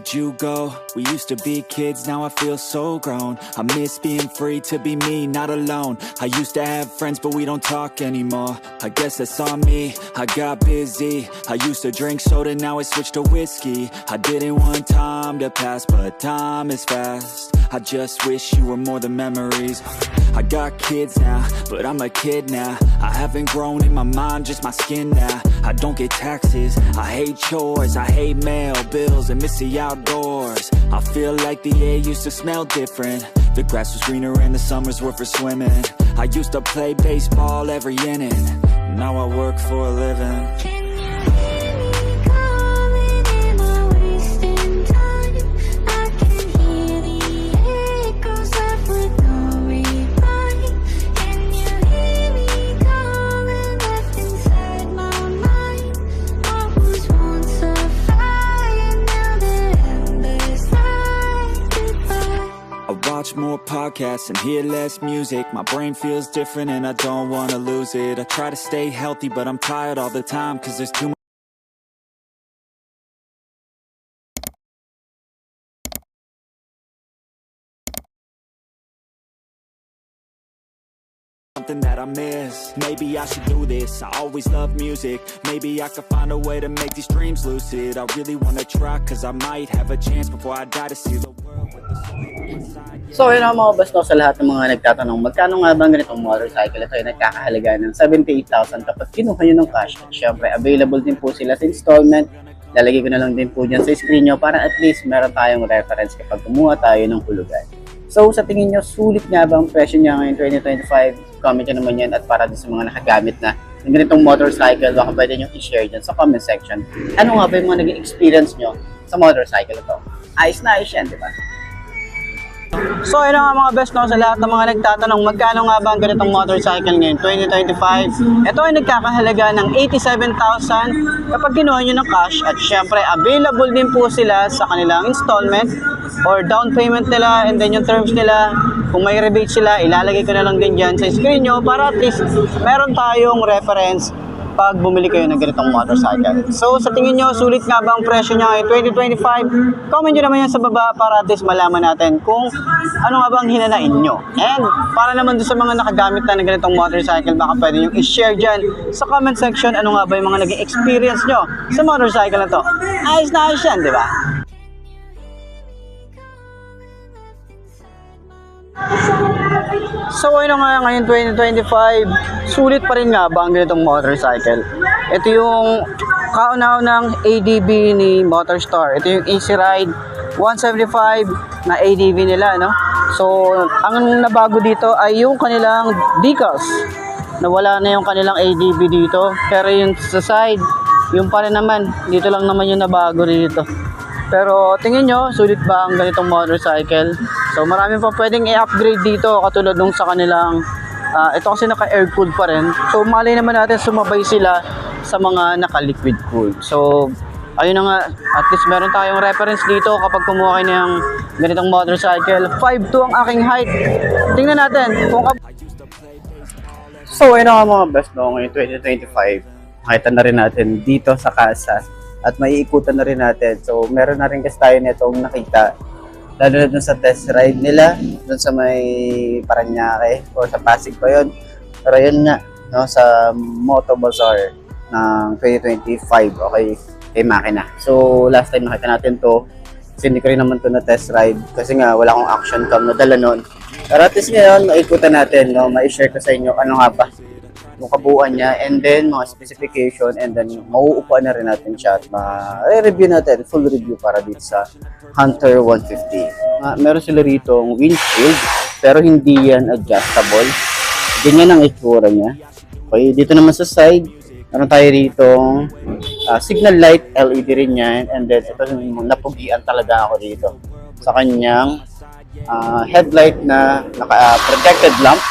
Where'd you go? We used to be kids, now I feel so grown. I miss being free to be me, not alone. I used to have friends, but we don't talk anymore. I guess that's on me, I got busy. I used to drink soda, now I switched to whiskey. I didn't want time to pass, but time is fast. I just wish you were more than memories. I got kids now, but I'm a kid now. I haven't grown in my mind, just my skin now. I don't get taxes, I hate chores, I hate mail, bills, and miss the outdoors. I feel like the air used to smell different. The grass was greener and the summers were for swimming. I used to play baseball every inning. Now I work for a living. Watch more podcasts and hear less music. My brain feels different and I don't want to lose it. I try to stay healthy but I'm tired all the time, cause there's too much something that I miss. Maybe I should do this, I always love music. Maybe I could find a way to make these dreams lucid. I really wanna try, cause I might have a chance before I die to see the world with the soul inside. So yun ang mga basto sa lahat ng mga nagtatanong, magkano nga bang ganitong motorcycle? Ito ay nagkakahalaga ng 78,000 kapag kinuha nyo ng cash. At syempre, available din po sila sa installment. Lalagay ko na lang din po dyan sa screen nyo para at least meron tayong reference kapag kumuha tayo ng hulugan. So sa tingin nyo, sulit nga ba ang presyo niya ngayon 2025? Comment nyo naman yan, at para din sa mga nakagamit na ng ganitong motorcycle, baka pwede nyo i-share dyan sa comment section. Ano nga ba yung mga naging experience nyo sa motorcycle ito? Ayos na ayos yan, di ba? So ayun nga mga best, no, sa lahat ng mga nagtatanong magkano nga ba ang ganitong motorcycle ngayon 2025, ito ay nagkakahalaga ng 87,000 kapag kinuha nyo ng cash. At syempre available din po sila sa kanilang installment or down payment nila, and then yung terms nila, kung may rebate sila, ilalagay ko na lang din dyan sa screen nyo para at least meron tayong reference pag bumili kayo ng ganitong motorcycle. So sa tingin nyo, sulit nga ba ang presyo niya ngayon 2025? Comment nyo naman yan sa baba para at least malaman natin kung ano nga ba ang hinanain nyo. And para naman doon sa mga nakagamit na ng ganitong motorcycle, baka pwede nyo i-share dyan sa comment section ano nga ba yung mga naging experience nyo sa motorcycle na to. Ayos na ayos yan, di ba? So ayun nga ngayon 2025, sulit pa rin nga ba ang ganitong motorcycle? Ito yung kauna-unang ADB ni Motorstar. Ito yung Easy Ride 175 na ADB nila, no? So ang nabago dito ay yung kanilang decals. Nawala na yung kanilang ADB dito, pero yung sa side, yung pa rin naman. Dito lang naman yung nabago dito. Pero tingin nyo, sulit ba ang ganitong motorcycle? So marami pa pwedeng i-upgrade dito katulad nung sa kanilang ito kasi naka-air-cooled pa rin. So malay naman natin sumabay sila sa mga naka-liquid cooled. So ayun na nga, at least meron tayong reference dito kapag kumuha kayo ng ganitong motorcycle. 5'2" ang aking height. Tingnan natin kung so ayun na nga mga best, no, ngayon 2025. Makita na rin natin dito sa casa at maiikutan na rin natin. So meron na rin kasi tayo nitong nakita, lalo na dun sa test ride nila dun sa may Paranaque o sa Pasig pa yun. Pero yun nga, no, sa Moto Bazaar ng 2025, okay, kay Makina. So last time nakita natin to, kasi hindi ko rin naman to na test ride kasi nga wala akong action cam na dala nun. Pero at least ngayon maikutan natin, no, ma-share ko sa inyo ano nga ba yung kabuuan niya, and then mga specification, and then mauupuan na rin natin siya at ma-review natin, full review para dito sa Hunter 150. Meron sila rito ang windshield, pero hindi yan adjustable. Ganyan ang itsura niya. Okay, dito naman sa side, meron tayo rito signal light, LED rin yan, and then ito yung napugian talaga ako dito sa kanyang headlight na naka-projected lamp.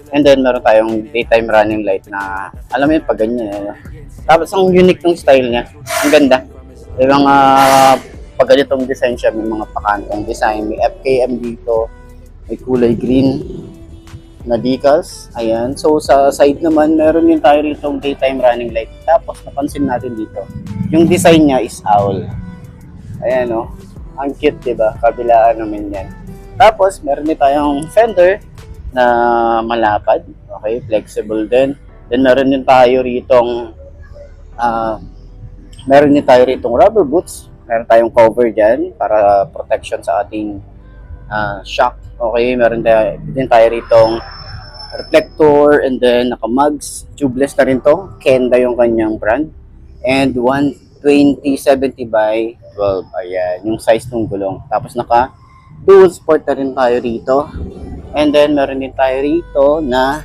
And then meron tayong daytime running light na alam mo yun pag ganyan. Tapos ang unique ng style niya, ang ganda. May mga pag ganitong design siya, may mga pakantong design, may FKM dito, may kulay green na decals. Ayan. So sa side naman, meron yung tayo rito daytime running light. Tapos napansin natin dito, yung design niya is owl. Ayan, no? Ang cute, diba? Kabilaan naman yan. Tapos, meron din tayong fender na malapad. Okay, flexible din. Then, meron din tayo ritong rubber boots. Meron tayong cover dyan para protection sa ating shock. Okay, meron din tayo ritong reflector and then naka-mugs. Tubeless na rin to. Kenda yung kanyang brand. And 120/70 by 12. Ayan, yung size ng gulong. Tapos naka dual sport na rin tayo rito. And then meron din tayo rito na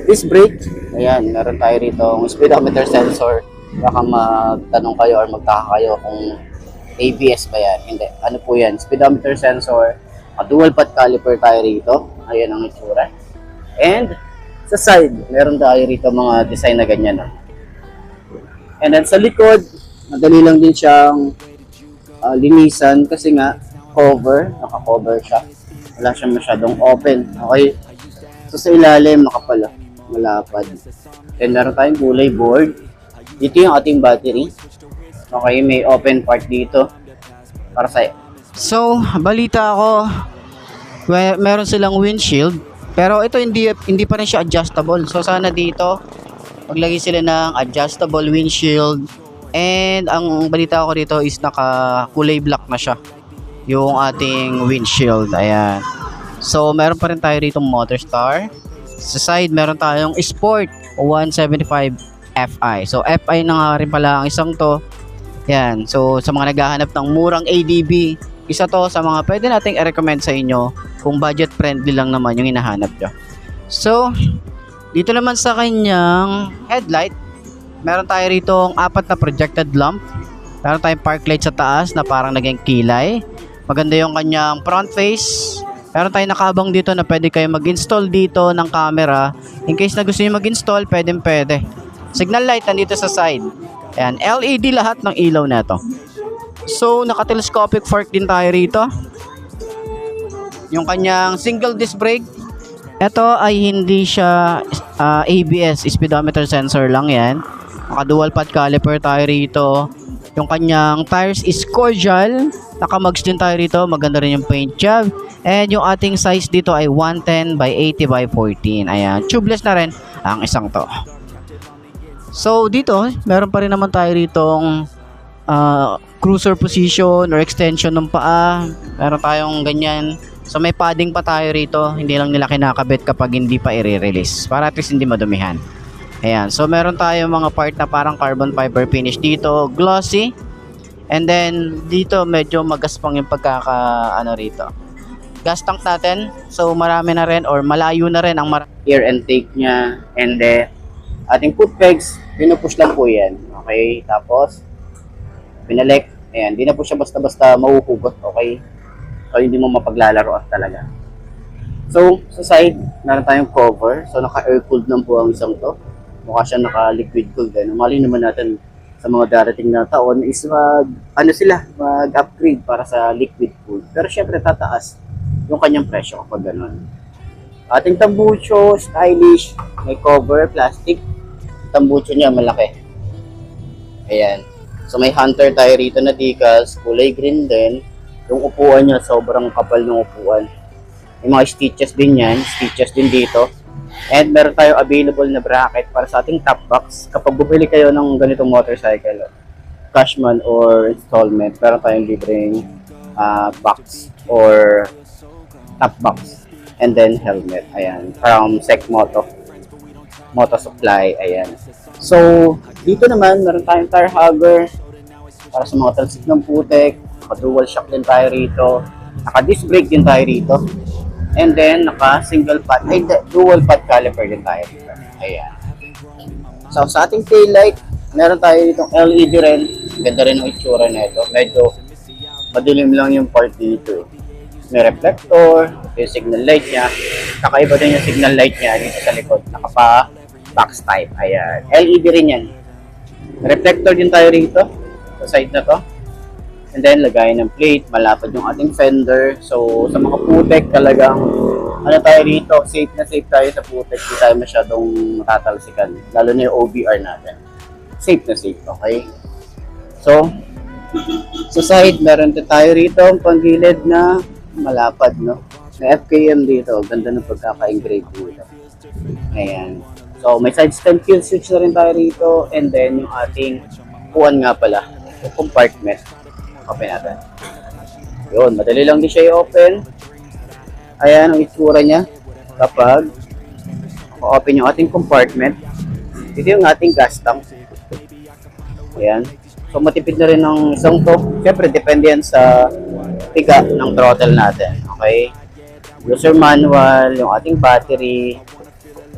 disc brake. Ayan, meron tayo rito ng speedometer sensor. Baka magtanong kayo or magtaka kayo kung ABS ba yan. Hindi. Ano po yan? Speedometer sensor. Dual path caliper tayo rito. Ayan ang itsura. And sa side, meron tayo rito mga design na ganyan. And then sa likod, madali lang din siyang linisan kasi nga naka-cover siya. Wala siyang masyadong open. Okay? So sa ilalim, makapal, malapad. Then meron tayong kulay board. Dito yung ating battery. Okay, may open part dito para sa'yo. So, balita ako, meron silang windshield. Pero ito hindi pa rin siya adjustable. So sana dito maglagay sila ng adjustable windshield. And ang balita ko dito is naka kulay black na siya yung ating windshield. Ayan. So meron pa rin tayo rito Motorstar. Sa side meron tayong Sport 175 Fi. So Fi na nga rin pala ang isang to. Ayan. So sa mga naghahanap ng murang ADB, isa to sa mga pwede nating i-recommend sa inyo kung budget friendly lang naman yung hinahanap nyo. So, dito naman sa kanyang headlight, meron tayo rito ang 4 na projected lamp. Meron tayong park light sa taas na parang naging kilay. Maganda yung kanyang front face. Meron tayong nakabang dito na pwede kayo mag-install dito ng camera. In case na gusto nyo mag-install, pwede. Signal light nandito sa side. Ayan, LED lahat ng ilaw na to. So, naka-telescopic fork din tayo rito. Yung kanyang single disc brake. Ito ay hindi siya ABS, speedometer sensor lang yan. Naka-dual path caliper tayo rito. Yung kanyang tires is cordial. Naka-mugs din tayo rito. Maganda rin yung paint job. And yung ating size dito ay 110/80/14. Ayan, tubeless na rin ang isang to. So, dito, meron pa rin naman tayo ritong cruiser position or extension ng paa. Meron tayong ganyan. So may padding pa tayo rito. Hindi lang nila kinakabit kapag hindi pa i-release. Para at least hindi madumihan. Ayan. So meron tayong mga part na parang carbon fiber finish dito. Glossy. And then dito medyo magaspang yung rito. Gas tank natin. So marami na rin or malayo na rin ang air intake niya. And then ating foot pegs. Pinupush lang po yan. Okay. Tapos pinalik. Ayan, hindi na po siya basta-basta mahuhugot, okay? So, hindi mo mapaglalaroan talaga. So, sa side, meron tayong cover. So, naka-air-cooled lang po ang isang to. Mukha siya naka-liquid cooled. Mali naman natin sa mga darating na taon is mag-upgrade para sa liquid cooled. Pero syempre, tataas yung kanyang presyo kapag ganun. Ating tambucho, stylish, may cover, plastic. Tambucho niya, malaki. Ayan. So may Hunter tayo rito na decals, kulay green din. Yung upuan niya, sobrang kapal ng upuan. May mga stitches din yan, stitches din dito. And meron tayo available na bracket para sa ating top box. Kapag bumili kayo ng ganitong motorcycle, cashman or installment, meron tayong libreng box or top box. And then helmet, ayan, from Sec Moto Supply, ayan. So, dito naman, meron tayong tire hugger para sa mga talsik ng putek. Naka-dual shock din tayo rito. Naka-disc brake din tayo rito. And then, dual path caliper din tayo rito. Ayan. So, sa ating taillight, meron tayo ditong LED rin. Ganda rin ang itsura na ito. Medyo madilim lang yung part dito. May reflector, yung signal light niya. Kakaiba din yung signal light niya dito sa likod. Box type. Ayan. LED rin yan. Reflector din tayo rito. Sa side na to. And then, lagayan ng plate. Malapad yung ating fender. So, sa mga putek talagang tayo rito. Safe na safe tayo sa putek. Hindi tayo masyadong matatalsikan. Lalo na yung OBR natin. Safe na safe. Okay? So, Sa side, meron din tayo rito ang panggilid na malapad, no? May FKM dito. Ganda ng pagkaka-engrave dito. Ayan. So, may side stand kill switch na rin tayo rito. And then, yung ating upuan nga pala. Yung compartment. Open natin. Yun, madali lang din siya i-open. Ayan ang itsura niya. Kapag open yung ating compartment. Ito yung ating gas tank. Ayan. So, matipid na rin ng isang to. Siyempre, depende yan sa tiga ng throttle natin. Okay? User manual, yung ating battery,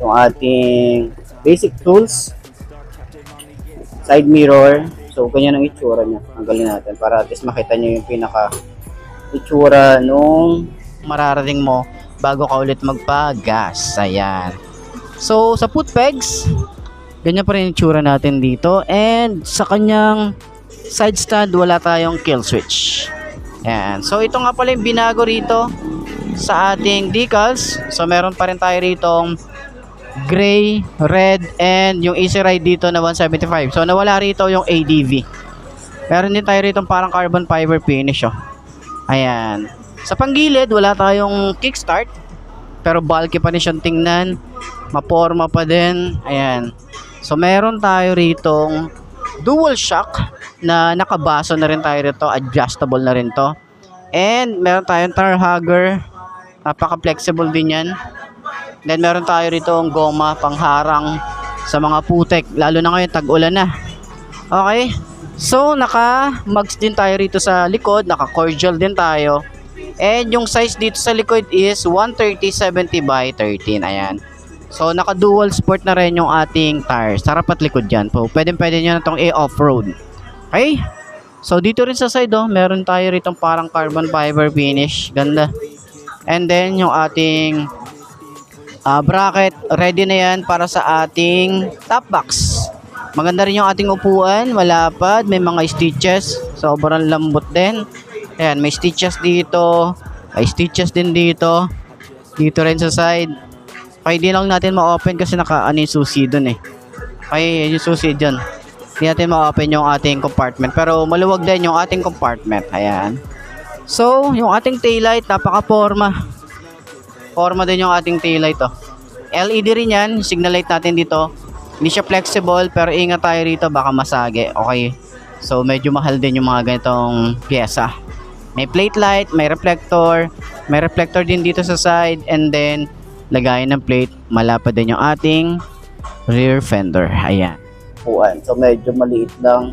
yung ating basic tools, side mirror. So, ganyan ang itsura niya. Tanggalin natin para at least makita nyo yung pinaka itsura nung mararating mo bago ka ulit magpa-gas. Ayan. So, sa foot pegs, ganyan pa rin yung itsura natin dito. And sa kanyang side stand, wala tayong kill switch. Ayan. So, ito nga pala yung binago rito sa ating decals. So, meron pa rin tayo rito gray, red, and yung easy ride dito na 175. So, nawala rito yung ADV. Meron din tayo rito parang carbon fiber finish. Oh. Ayan. Sa panggilid, wala tayong kickstart. Pero bulky pa rin siyang tingnan. Maporma pa din. Ayan. So, meron tayo ritong dual shock na nakabaso na rin tayo rito. Adjustable na rin to. And, meron tayong tar hugger. Napaka-flexible din yan. Then, meron tayo ritong goma pangharang sa mga putek. Lalo na ngayon, tag-ulan na. Okay. So, naka-mugs din tayo rito sa likod. Naka-cordial din tayo. And, yung size dito sa likod is 130/70 by 13. Ayan. So, naka-dual sport na rin yung ating tires. Harap at likod yan. So, pwede nyo na itong i-off-road. Okay? So, dito rin sa side, oh, meron tayo rito parang carbon fiber finish. Ganda. And then, yung ating bracket, ready na yan para sa ating top box. Maganda rin yung ating upuan. Malapad. May mga stitches. Sobrang lambot din. Ayan, may stitches dito. May stitches din dito. Dito rin sa side. Kaya di lang natin ma-open kasi naka-ano yung susi dun eh. Kaya yung susi dyan. Hindi natin ma-open yung ating compartment. Pero maluwag din yung ating compartment. Ayan. So, yung ating taillight, napaka-forma. Forma din yung ating taillight oh. LED rin yan. Signal light natin dito. Hindi siya flexible pero ingat tayo rito baka masage. Okay. So, medyo mahal din yung mga ganitong pyesa. May plate light, may reflector. May reflector din dito sa side. And then, lagayan ng plate, malapad din yung ating rear fender. Ayan. Upuan. So, medyo maliit lang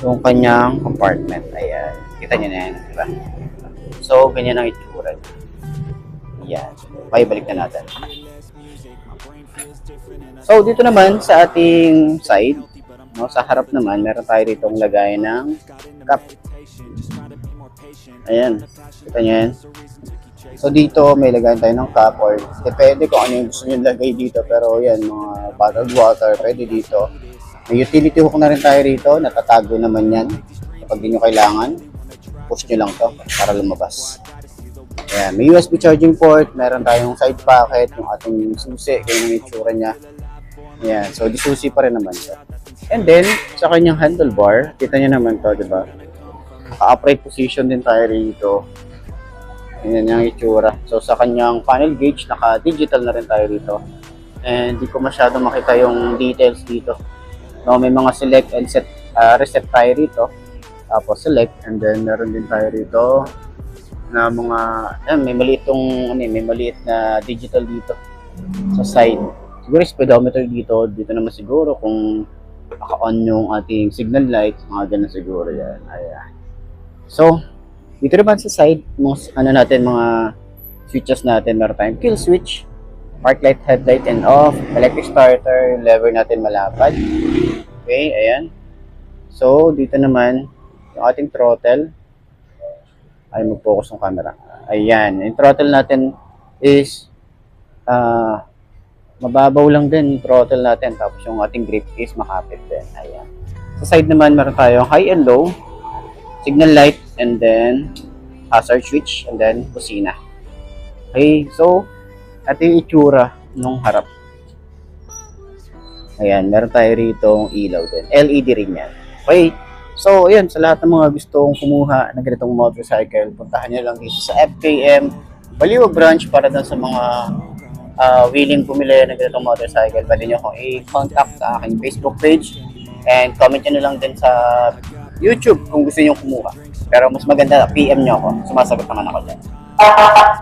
yung kanyang compartment. Ayan. Kita nyo na yan. Diba? So, ganyan ang itsura. Ayan. Okay, balik na natin. So, dito naman sa ating side, no, sa harap naman, meron tayo ditong lagayan ng cup. Ayan. Kita nyo yan. So dito may lagayan tayo ng cup or depende kung ano yung gusto nyo lagay dito. Pero yan, mga bottled water, pwede dito. May utility hook na rin tayo rito. Natatago naman yan. Kapag di nyo kailangan, push nyo lang to para lumabas. Ayan, may USB charging port. Meron tayong side pocket, yung ating susi. Kaya yung itsura niya. Ayan, so di susi pa rin naman siya. And then, sa kanyang handlebar, kita nyo naman to, diba? Naka-upright position din tayo rito. Yan yung itsura. So sa kanyang panel gauge, naka-digital na rin tayo dito. And di ko masyado makita yung details dito. No, may mga select and set reset tayo rito. Tapos select and then meron din tayo rito na mga may maliit na digital dito sa side. Siguro speedometer dito naman siguro kung naka-on yung ating signal light, mga ganun siguro yan. Ayan. So, dito naman sa side, mga switches natin, meron tayong kill switch, park light, headlight, and off, electric starter, lever natin malapad. Okay, ayan. So, dito naman, yung ating throttle, ay mag-focus ng camera. Ayan, yung throttle natin is, mababaw lang din yung throttle natin, tapos yung ating grip is makapit din. Ayan. Sa side naman, meron tayong high and low, signal light, and then hazard switch, and then kusina. Okay, so ito yung itsura nung harap. Ayan, meron tayo rito ilaw din. LED rin yan. Okay, So, ayun, sa lahat ng mga gustong kumuha ng ganitong motorcycle, puntahan nyo lang dito sa FKM Baliwag branch para dun sa mga willing bumili ng ganitong motorcycle. Pwede nyo akong i-contact sa aking Facebook page and comment nyo lang din sa YouTube kung gusto nyo kumuha. Pero mas maganda, PM nyo ako. Sumasagot naman ako dyan.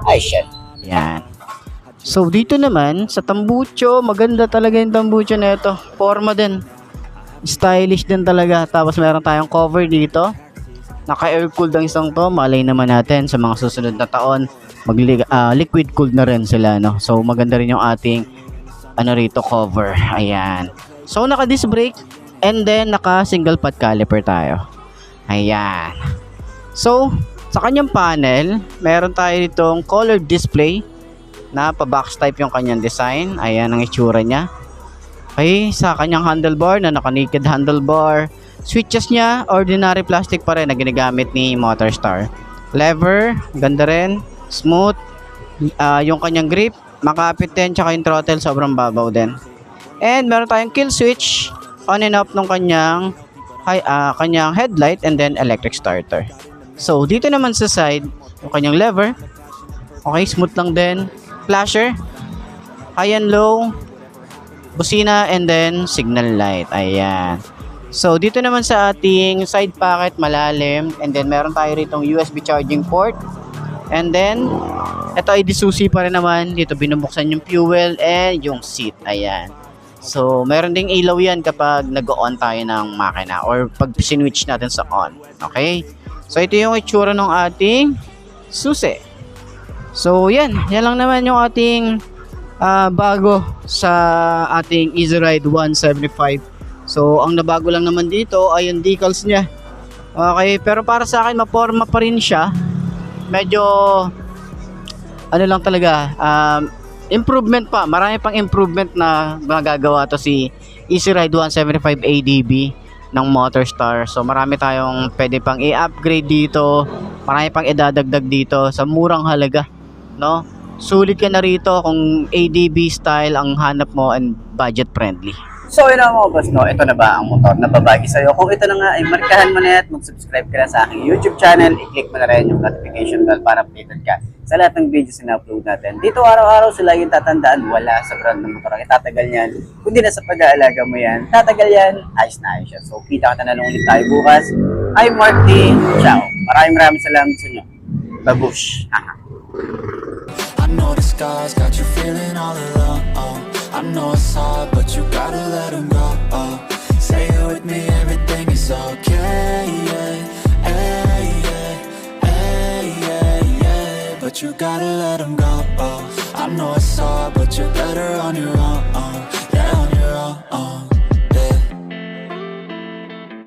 Ay, shit. Yan. So, dito naman, sa tambucho, maganda talaga yung tambucho na ito. Forma din. Stylish din talaga. Tapos meron tayong cover dito. Naka-air cooled ang isang to. Malay naman natin sa mga susunod na taon. Liquid cooled na rin sila, no? So, maganda rin yung ating rito, cover. Ayan. So, naka-disc brake. And then, naka-single pot caliper tayo. Ayan. So, sa kanyang panel, meron tayo ditong color display na pa-box type yung kanyang design. Ayan ang itsura niya. Okay, sa kanyang handlebar na naka-naked handlebar. Switches niya, ordinary plastic pa rin na ginagamit ni Motorstar. Lever, ganda rin. Smooth. Yung kanyang grip, makapit din. Tsaka yung throttle, sobrang babaw din. And meron tayong kill switch. On and off ng kanyang headlight and then electric starter. So, dito naman sa side, yung kanyang lever. Okay, smooth lang din. Flasher, high and low, busina, and then signal light. Ayan. So, dito naman sa ating side pocket, malalim. And then, meron tayo ritong USB charging port. And then, ito ay disusi pa rin naman. Dito binubuksan yung fuel and yung seat. Ayan. So, meron ding ilaw yan kapag nag-on tayo ng makina or pag sinwitch natin sa on. Okay? So, ito yung itsura ng ating susi. So, yan lang naman yung ating bago sa ating Easy Ride 175. So, ang nabago lang naman dito ay yung decals niya. Okay, pero para sa akin, maporma pa rin siya. Medyo, lang talaga, improvement pa. Marami pang improvement na magagawa to si Easy Ride 175 ADB ng Motorstar. So, marami tayong pwede pang i-upgrade dito. Marami pang idadagdag dito sa murang halaga. No? Sulit ka na rito kung ADB style ang hanap mo and budget friendly. So, yun ang mga boss, no? Ito na ba ang motor na babagi sa'yo? Kung ito na nga, ay markahan mo na at mag-subscribe ka na sa aking YouTube channel. I-click mo na rin yung notification bell para updated ka sa lahat ng videos na upload natin. Dito araw-araw sila yung tatandaan, wala sa brand ng motor ang itatagal yan. Kundi na sa pag-aalaga mo yan, tatagal yan, ayos na ayos yan. So, kita ka na lang ulit tayo bukas. I'm Mark D. Ciao. Maraming salamat sa inyo. Babush. I know the skies got you feeling all alone. I know it's hard, but you gotta let them go. Say it with me, everything is okay. Yeah, hey, yeah, hey, yeah, yeah. But you gotta let them go. I know it's hard, but you're better on your own.